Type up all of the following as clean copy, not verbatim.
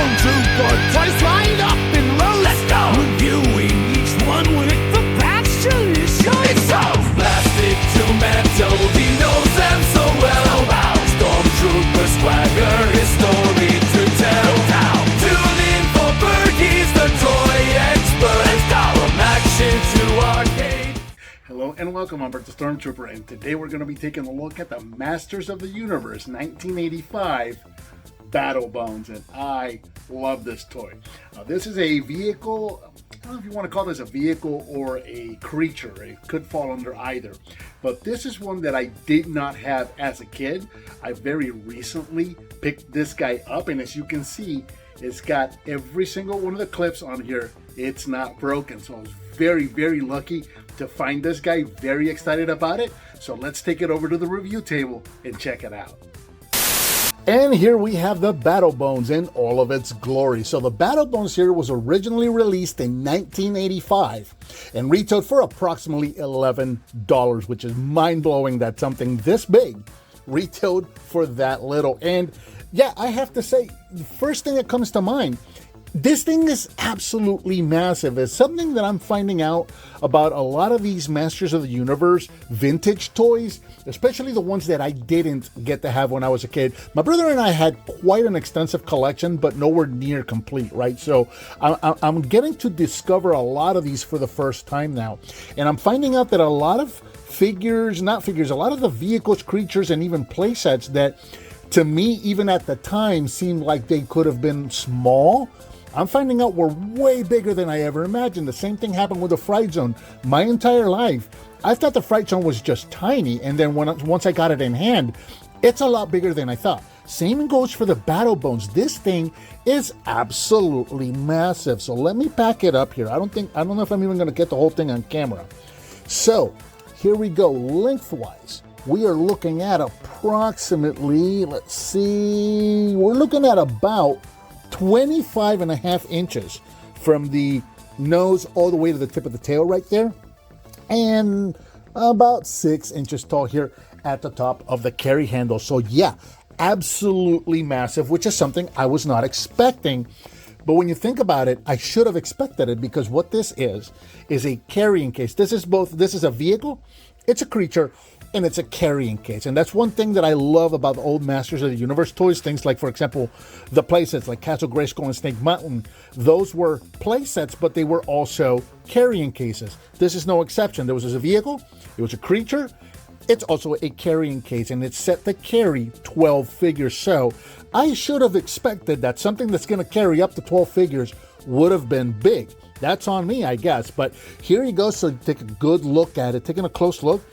Stormtrooper twice lined up in rows. Let's go! Reviewing each one with the passion it shows. It's so plastic to metal, he knows them so well. Stormtrooper swagger, his story to tell. Tune in for Bert, he's the toy expert. Let's go! From action to arcade. Hello and welcome, I'm Bert the Stormtrooper, and today we're going to be taking a look at the Masters of the Universe 1985 Battle Bones, and I love this toy. This is a vehicle. I don't know if you want to call this a vehicle or a creature. It could fall under either. But this is one that I did not have as a kid. I very recently picked this guy up, and as you can see, it's got every single one of the clips on here. It's not broken, so I was very, very lucky to find this guy. Very excited about it. So let's take it over to the review table and check it out. And here we have the Battle Bones in all of its glory. So the Battle Bones here was originally released in 1985 and retailed for approximately $11, which is mind-blowing that something this big retailed for that little. And yeah, I have to say, the first thing that comes to mind, this thing is absolutely massive. It's something that I'm finding out about a lot of these Masters of the Universe vintage toys, especially the ones that I didn't get to have when I was a kid. My brother and I had quite an extensive collection, but nowhere near complete, right? So I'm getting to discover a lot of these for the first time now. And I'm finding out that a lot of figures, a lot of the vehicles, creatures, and even play sets that to me, even at the time, seemed like they could have been small, I'm finding out we're way bigger than I ever imagined. The same thing happened with the Fright Zone. My entire life, I thought the Fright Zone was just tiny, and then once I got it in hand, it's a lot bigger than I thought. Same goes for the Battle Bones. This thing is absolutely massive. So let me pack it up here. I don't know if I'm even going to get the whole thing on camera. So here we go. Lengthwise, we are looking at approximately, let's see, we're looking at about 25.5 inches from the nose all the way to the tip of the tail right there, and about 6 inches tall here at the top of the carry handle. So yeah, absolutely massive, which is something I was not expecting. But when you think about it, I should have expected it, because what this is a carrying case. This is a vehicle, it's a creature, and it's a carrying case. And that's one thing that I love about the old Masters of the Universe toys. Things like, for example, the play sets like Castle Grayskull and Snake Mountain. Those were play sets, but they were also carrying cases. This is no exception. There was a vehicle, it was a creature, it's also a carrying case, and it's set to carry 12 figures. So I should have expected that something that's going to carry up to 12 figures would have been big. That's on me, I guess. But here you go. So take a good look at it, taking a close look.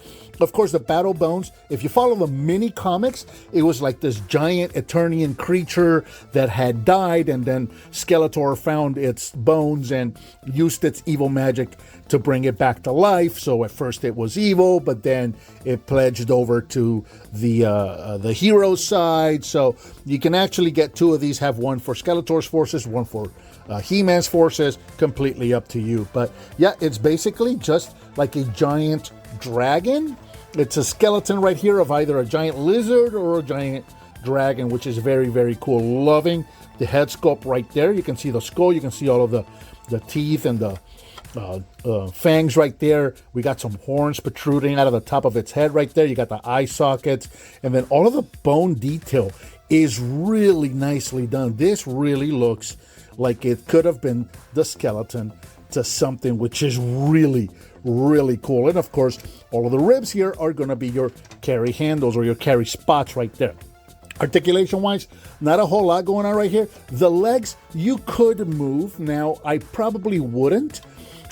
Of course, the Battle Bones, if you follow the mini comics, it was like this giant Eternian creature that had died, and then Skeletor found its bones and used its evil magic to bring it back to life. So at first it was evil, but then it pledged over to the hero side. So you can actually get two of these, have one for Skeletor's forces, one for He-Man's forces, completely up to you. But yeah, it's basically just like a giant dragon. It's a skeleton right here of either a giant lizard or a giant dragon, which is very, very cool. Loving the head sculpt right there. You can see the skull, you can see all of the teeth and the fangs right there. We got some horns protruding out of the top of its head right there. You got the eye sockets, and then all of the bone detail is really nicely done. This really looks like it could have been the skeleton to something, which is really, really cool. And of course, all of the ribs here are going to be your carry handles or your carry spots right there. Articulation wise, not a whole lot going on right here. The legs you could move. Now I probably wouldn't.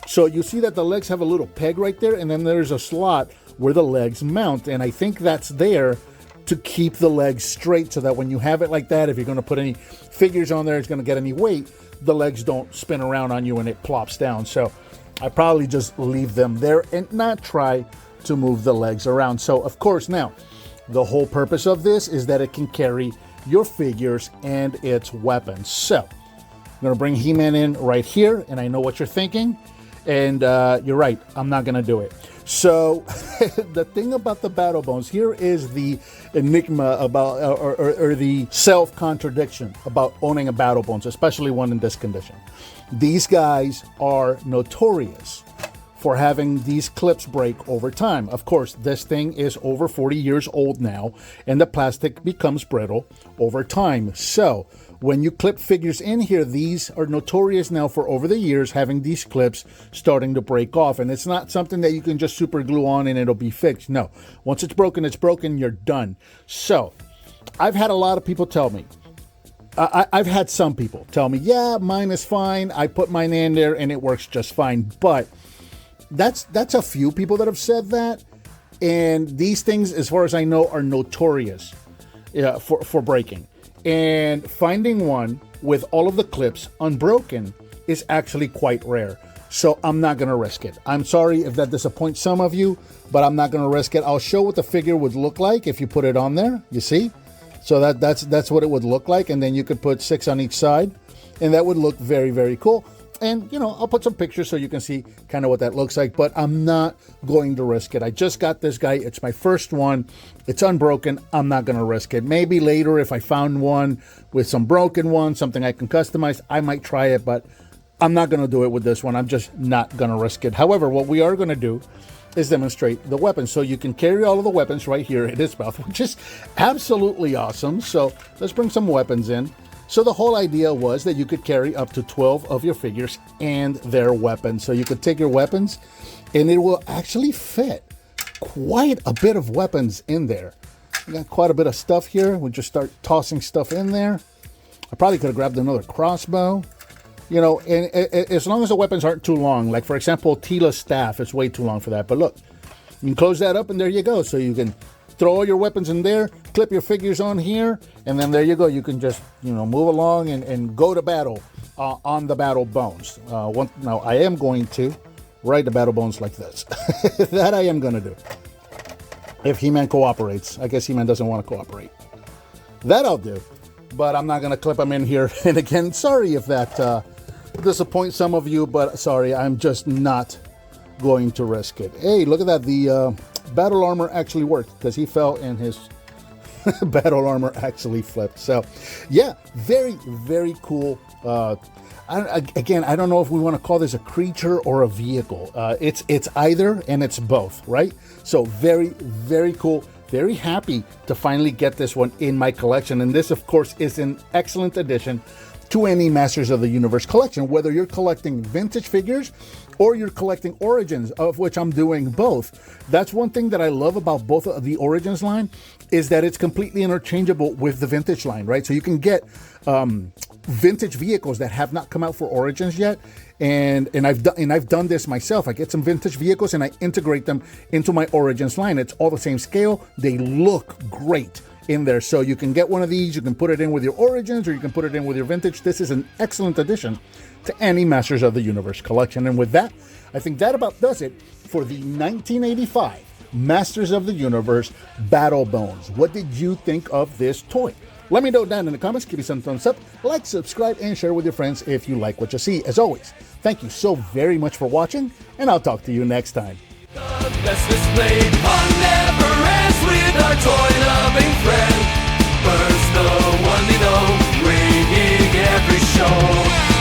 So you see that the legs have a little peg right there, and then there's a slot where the legs mount, and I think that's there to keep the legs straight, so that when you have it like that, if you're going to put any figures on there, it's going to get any weight, the legs don't spin around on you and it plops down. So I probably just leave them there and not try to move the legs around. So of course, now the whole purpose of this is that it can carry your figures and its weapons. So I'm going to bring He-Man in right here, and I know what you're thinking, and you're right, I'm not going to do it. So the thing about the battle bones, here is the enigma about, or the self-contradiction about owning a battle bones, especially one in this condition. These guys are notorious for having these clips break over time. Of course, this thing is over 40 years old now, and the plastic becomes brittle over time. So when you clip figures in here, these are notorious now for over the years having these clips starting to break off. And it's not something that you can just super glue on and it'll be fixed. No, once it's broken, you're done. So I've had a lot of people tell me, I've had some people tell me, yeah, mine is fine. I put mine in there and it works just fine. But that's a few people that have said that. And these things, as far as I know, are notorious for breaking. And finding one with all of the clips unbroken is actually quite rare. So I'm not going to risk it. I'm sorry if that disappoints some of you, but I'm not going to risk it. I'll show what the figure would look like if you put it on there. You see? So that's what it would look like. And then you could put 6 on each side. And that would look very, very cool. And, you know, I'll put some pictures so you can see kind of what that looks like, but I'm not going to risk it. I just got this guy. It's my first one. It's unbroken. I'm not going to risk it. Maybe later if I found one with some broken ones, something I can customize, I might try it, but I'm not going to do it with this one. I'm just not going to risk it. However, what we are going to do is demonstrate the weapons. So you can carry all of the weapons right here in his mouth, which is absolutely awesome. So let's bring some weapons in. So the whole idea was that you could carry up to 12 of your figures and their weapons. So you could take your weapons and it will actually fit quite a bit of weapons in there. We got quite a bit of stuff here. We'll just start tossing stuff in there. I probably could have grabbed another crossbow. You know, and as long as the weapons aren't too long, like for example, Tila's staff is way too long for that. But look, you can close that up and there you go. So you can throw all your weapons in there, clip your figures on here, and then there you go. You can just, you know, move along and go to battle on the battle bones. Now, I am going to ride the battle bones like this. That I am going to do. If He-Man cooperates. I guess He-Man doesn't want to cooperate. That I'll do. But I'm not going to clip them in here. And again, sorry if that disappoints some of you, but sorry, I'm just not going to risk it. Hey, look at that. The battle armor actually worked because he fell and his battle armor actually flipped. So yeah, very, very cool. Again, I don't know if we want to call this a creature or a vehicle. It's either, and it's both, right? So very, very cool. Very happy to finally get this one in my collection. And this, of course, is an excellent addition to any Masters of the Universe collection, whether you're collecting vintage figures or you're collecting Origins, of which I'm doing both. That's one thing that I love about both of the Origins line, is that it's completely interchangeable with the vintage line, right? So you can get vintage vehicles that have not come out for Origins yet, and I've done this myself. I get some vintage vehicles and I integrate them into my Origins line. It's all the same scale. They look great in there. So you can get one of these, you can put it in with your Origins, or you can put it in with your vintage. This is an excellent addition to any Masters of the Universe collection. And with that, I think that about does it for the 1985 Masters of the Universe Battle Bones. What did you think of this toy? Let me know down in the comments. Give me some thumbs up, like, subscribe, and share with your friends if you like what you see. As always, thank you so very much for watching, and I'll talk to you next time. The best displayed fun never ends with our toy-loving friend. Bert's the one we know, bringing every show.